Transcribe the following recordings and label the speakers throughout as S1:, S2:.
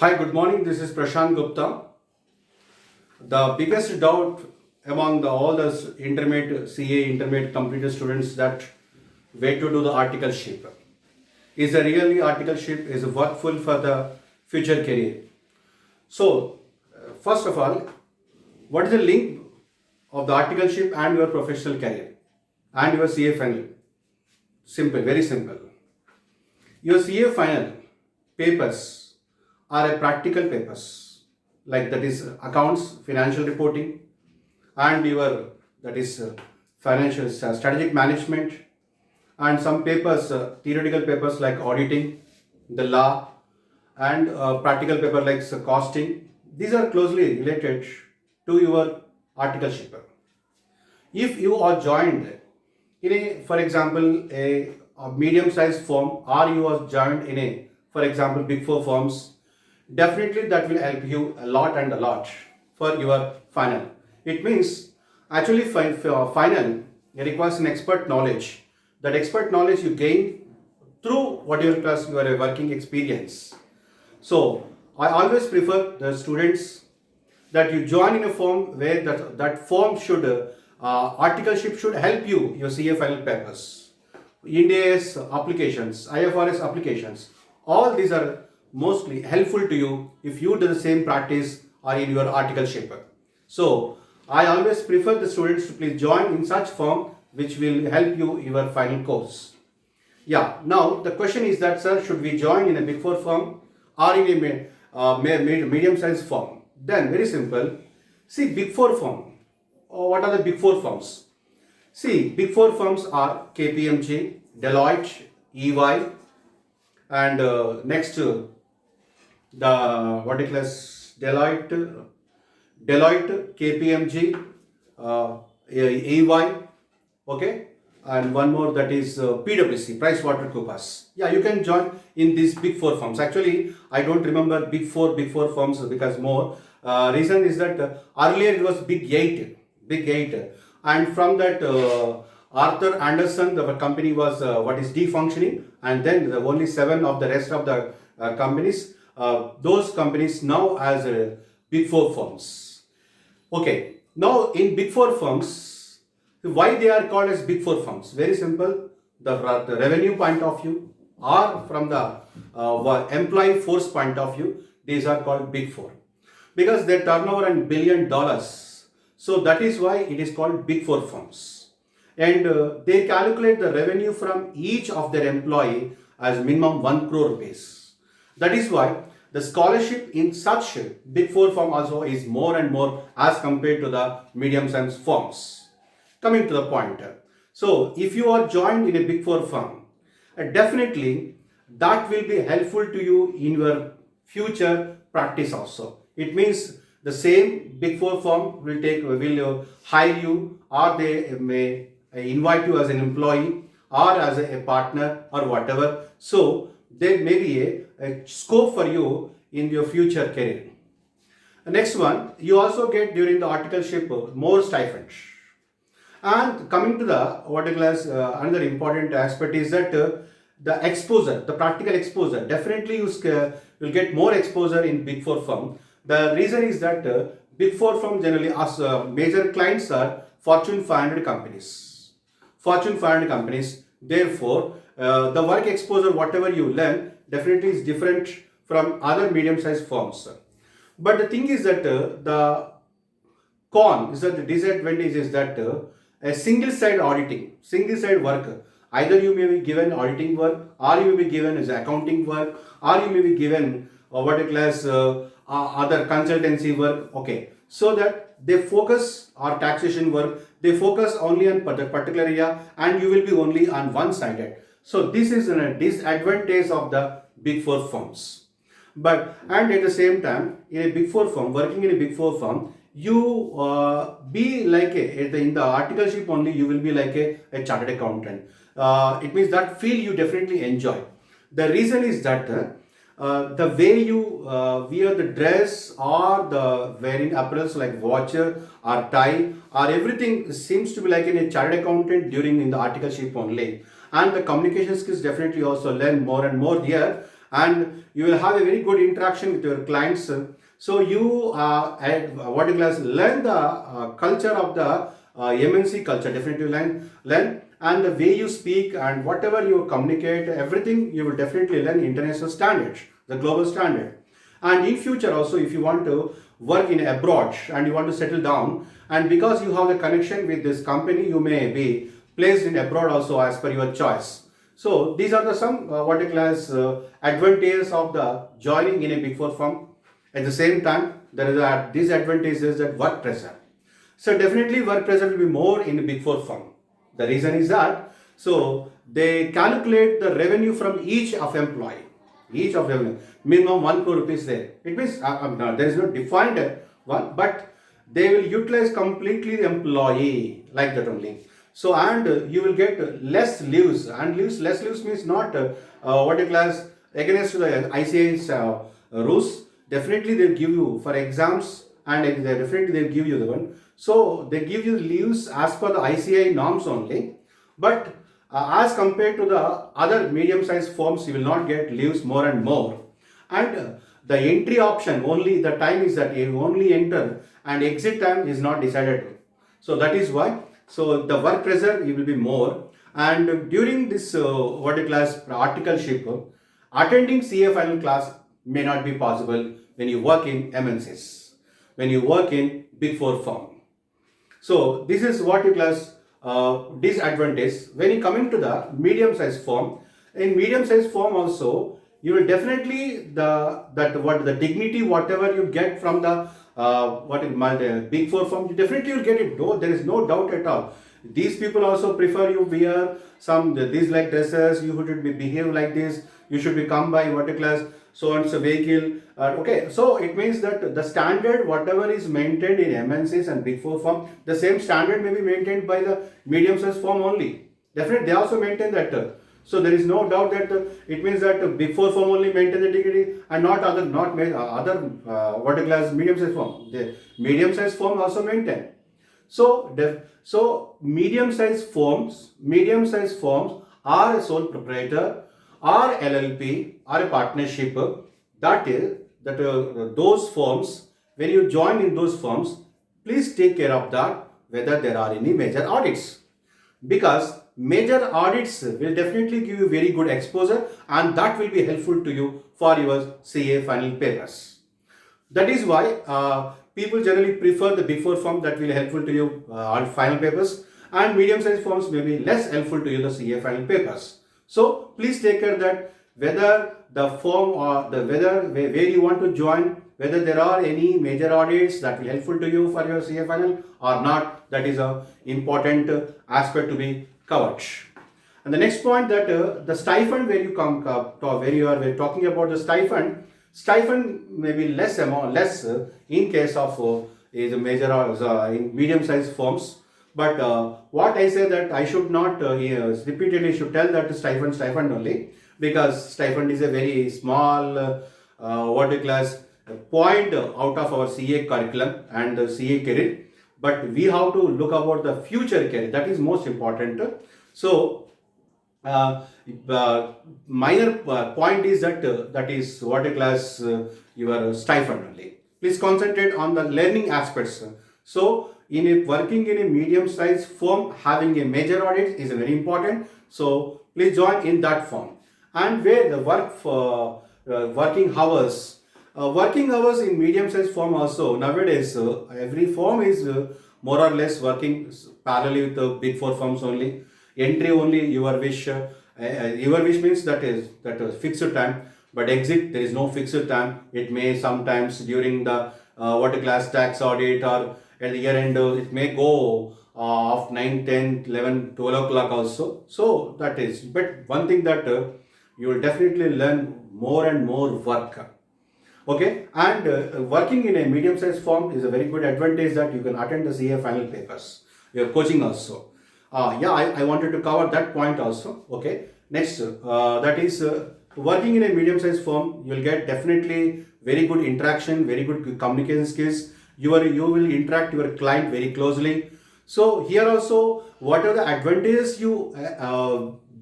S1: Hi, good morning. This is Prashant Gupta. The biggest doubt among all the intermediate CA, intermediate computer students that way to do the articleship. Is a really articleship is workful for the future career? So, first of all, what is the link of the articleship and your professional career and your CA final? Simple, very simple. Your CA final papers are a practical papers, like that is accounts, financial reporting, and your that is financial strategic management, and some papers, theoretical papers like auditing, the law, and practical paper like costing. These are closely related to your articleship. If you are joined in a, for example, a medium-sized firm, or you are joined in a, for example, big four firms, definitely that will help you a lot and a lot for your final. It means actually final requires an expert knowledge. That expert knowledge you gain through what your class your working experience. So I always prefer the students that you join in a firm where that firm should articleship should help you your CA final papers, India's applications, IFRS applications. All these are mostly helpful to you if you do the same practice or in your articleship. So I always prefer the students to please join in such firm which will help you your final course. Yeah, now the question is that, sir, should we join in a big four firm or in a medium sized firm? Then, very simple. See, big four firm. What are the big four firms? See, big four firms are KPMG, Deloitte, EY, and next the what it is Deloitte, KPMG, EY, okay, and one more that is PwC, PricewaterhouseCoopers. Yeah, you can join in these big four firms. Actually, I don't remember big four firms because more. Reason is that earlier it was big eight, and from that Arthur Anderson, the company was what is defunctioning, and then the only seven of the rest of the companies, those companies now as big four firms. Okay, now in big four firms, why they are called as big four firms? Very simple. The revenue point of view, or from the employee force point of view, these are called big four because they turn over $1 billion. So that is why it is called big four firms. And they calculate the revenue from each of their employee as minimum 1 crore rupees. That is why the scholarship in such big four firm also is more and more as compared to the medium-sized firms. Coming to the point. So if you are joined in a big four firm, definitely that will be helpful to you in your future practice also. It means the same big four firm will hire you, or they may invite you as an employee or as a partner or whatever. So there may be a scope for you in your future career. The next one, you also get during the articleship more stipend. And coming to the what is another important aspect is that the exposure, the practical exposure, definitely you will get more exposure in big four firm. The reason is that big four firm generally as major clients are Fortune 500 companies. Fortune 500 companies. Therefore, the work exposure, whatever you learn, definitely is different from other medium-sized firms. But the thing is that the con is that the disadvantage is that a single side auditing, single side work, either you may be given auditing work, or you may be given as accounting work, or you may be given what a class other consultancy work. Okay, so that they focus or taxation work, they focus only on particular area, and you will be only on one sided. So this is a disadvantage of the big four firms. But and at the same time, in a big four firm, working in a big four firm, you be like in the articleship only, you will be like a chartered accountant. It means that field you definitely enjoy. The reason is that the way you wear the dress or the wearing apparels like watch or tie or everything seems to be like in a chartered accountant during in the articleship only. And the communication skills definitely also learn more and more here. and you will have a very good interaction with your clients. So you what you class learn the culture of the MNC culture, definitely learn, and the way you speak and whatever you communicate, everything you will definitely learn international standards, the global standard. And in future also, if you want to work in abroad and you want to settle down, and because you have a connection with this company, you may be placed in abroad also as per your choice. So these are the some what you class advantages of the joining in a big four firm. At the same time, there is a disadvantage is that work pressure. So definitely work pressure will be more in a big four firm. The reason is that so they calculate the revenue from each of employee, each of them minimum 1 crore rupees there. It means there is no defined one, but they will utilize completely the employee like that only. So and you will get less leaves, and less leaves means not what a class against the ICA's rules. Definitely they'll give you for exams, and definitely they'll give you the one. So they give you leaves as per the ICI norms only, but as compared to the other medium-sized firms, you will not get leaves more and more. And the entry option only the time is that you only enter, and exit time is not decided. So that is why. So the work pressure it will be more, and during this what you class articleship, attending CA final class may not be possible when you work in MNCs, when you work in Big Four firm. So this is what you class disadvantage. When you coming to the medium sized firm, in medium sized firm also you will definitely the dignity whatever you get from the big four firm, you definitely will get it. No, there is no doubt at all. These people also prefer you wear some these like dresses. You should be behave like this. You should be come by what a class so and so vehicle. Okay, so it means that the standard whatever is maintained in MNCs and big four firm, the same standard may be maintained by the medium sized firm only. Definitely, they also maintain that. So there is no doubt that it means that big four firm only maintain the dignity and not other what a class medium sized firm. The medium sized firm also maintain. So medium-sized firms are a sole proprietor, or LLP, or a partnership. That is that those firms, when you join in those firms, please take care of that whether there are any major audits, because major audits will definitely give you very good exposure, and that will be helpful to you for your CA final papers. That is why people generally prefer the big four firm that will helpful to you on final papers, and medium-sized firms may be less helpful to you the CA final papers. So please take care that whether the firm or the where you want to join, whether there are any major audits that will helpful to you for your CA final or not. That is a important aspect to be covered. And the next point that the stipend where you come where you are talking about the stipend may be less in case of is a major in medium sized firms. But what I say that I should not repeatedly should tell that stipend only, because stipend is a very small what you class point out of our CA curriculum and the CA career. But we have to look about the future career, that is most important. So minor point is that that is what a class your stipend only. Please concentrate on the learning aspects. So working in a medium sized firm, having a major audit is very important. So please join in that firm. And where the working hours, in medium sized firm also nowadays every firm is more or less working parallelly with the big four firms only. Entry only your wish. Your wish means that is fixed time, but exit there is no fixed time. It may sometimes during the what a class tax audit or at the year end it may go of 9, 10, 11, 12 o'clock also. So that is, but one thing that you will definitely learn more and more work. Okay, and working in a medium-sized firm is a very good advantage that you can attend the CA final papers. Your coaching also. I wanted to cover that point also. Okay, next that is working in a medium-sized firm, you will get definitely very good interaction, very good communication skills. You will interact your client very closely. So here also, what are the advantages you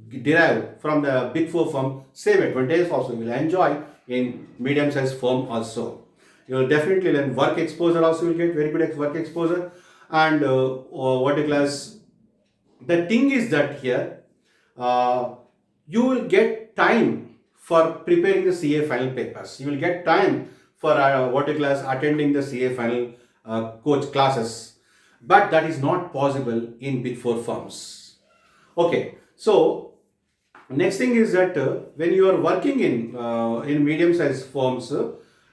S1: derive from the big four firm, same advantage also you will enjoy in medium-sized firm also. You will definitely learn work exposure also, you will get very good work exposure. And what you class, the thing is that here you will get time for preparing the CA final papers. You will get time for what you class attending the CA final coach classes, but that is not possible in big four firms. Okay, so next thing is that when you are working in medium-sized firms,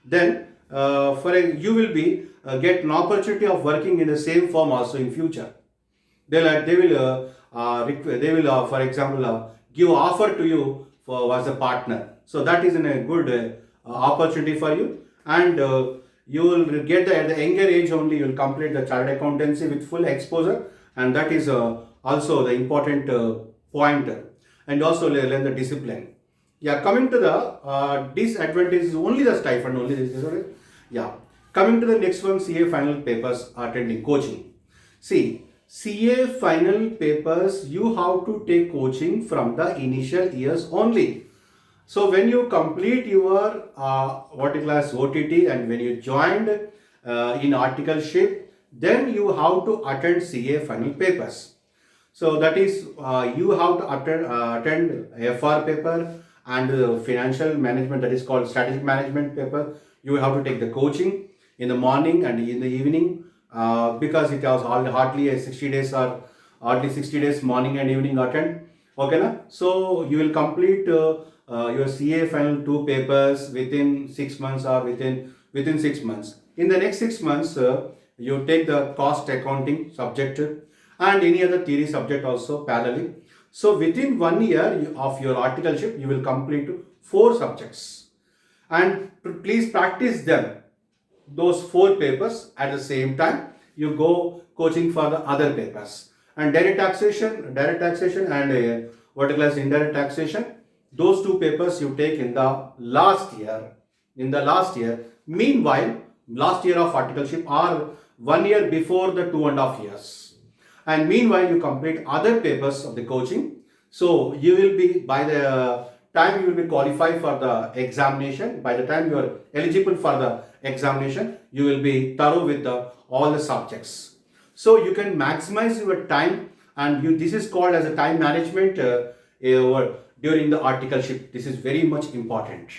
S1: then you will be get an opportunity of working in the same firm also in future. They will for example give offer to you for as a partner. So that is a good opportunity for you, and you will get at the younger age only you will complete the chartered accountancy with full exposure, and that is also the important point, and also learn the discipline. Yeah, coming to the disadvantage is only the stipend only. This is yeah. Coming to the next one, CA final papers attending coaching. See, CA final papers you have to take coaching from the initial years only. So when you complete your what class OTT and when you joined in articleship, then you have to attend CA final papers. So that is you have to attend FR paper and financial management, that is called strategic management paper. You have to take the coaching in the morning and in the evening because it was hardly a 60 days or hardly 60 days morning and evening attend. Okay, na? So you will complete your CA final 2 papers within 6 months or within 6 months. In the next 6 months, you take the cost accounting subject and any other theory subject also parallelly. So within 1 year of your articleship, you will complete 4 subjects, and please practice them, those 4 papers at the same time. You go coaching for the other papers, and direct taxation and what you class indirect taxation. Those 2 papers you take in the last year. Meanwhile, last year of articleship or 1 year before the 2.5 years. And meanwhile, you complete other papers of the coaching. So you will be, by the time you will be qualified for the examination, by the time you are eligible for the examination, you will be thorough with all the subjects. So you can maximize your time, and this is called as a time management during the articleship. This is very much important.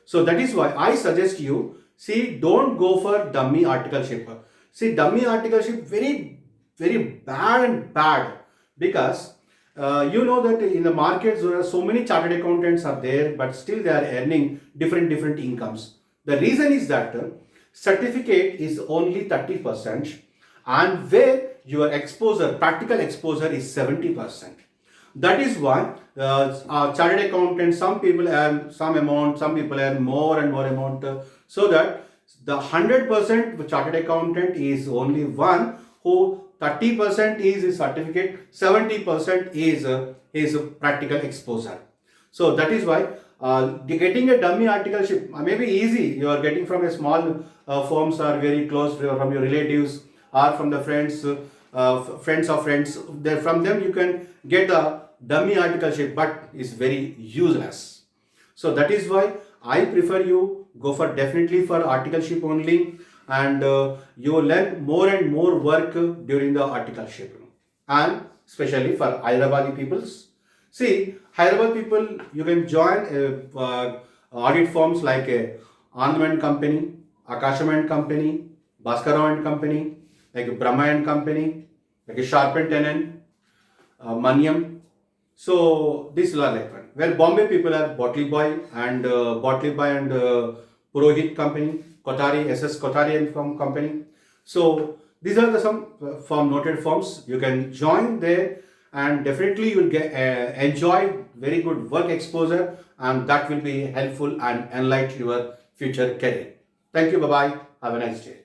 S1: So that is why I suggest you, see, don't go for dummy articleship. See, dummy articleship very bad, because you know that in the markets there are so many chartered accountants are there, but still they are earning different incomes. The reason is that certificate is only 30%, and where your practical exposure is 70%. That is why chartered accountants, some people earn some amount, some people earn more and more amount, so that the 100% chartered accountant is only one who 30% is his certificate, 70% is his practical exposure. So that is why getting a dummy articleship may be easy. You are getting from a small firms or very close from your relatives or from the friends, friends of friends. From them you can get a dummy articleship, but it's very useless. So that is why I prefer you go for definitely for articleship only, and you will learn more and more work during the articleship, and especially for Hyderabadi peoples. See, Hyderabad people, you can join audit firms like Anand and Company, Akasham and Company, Bhaskara and Company, like Brahma and Company, like Sharp and Tenen, Maniam. So this is like one. Where Bombay people are Botley Boy and Purohit Company, Kothari, SS Kothari and Company. So these are some noted firms. You can join there, and definitely you will get enjoy very good work exposure, and that will be helpful and enlighten your future career. Thank you. Bye bye. Have a nice day.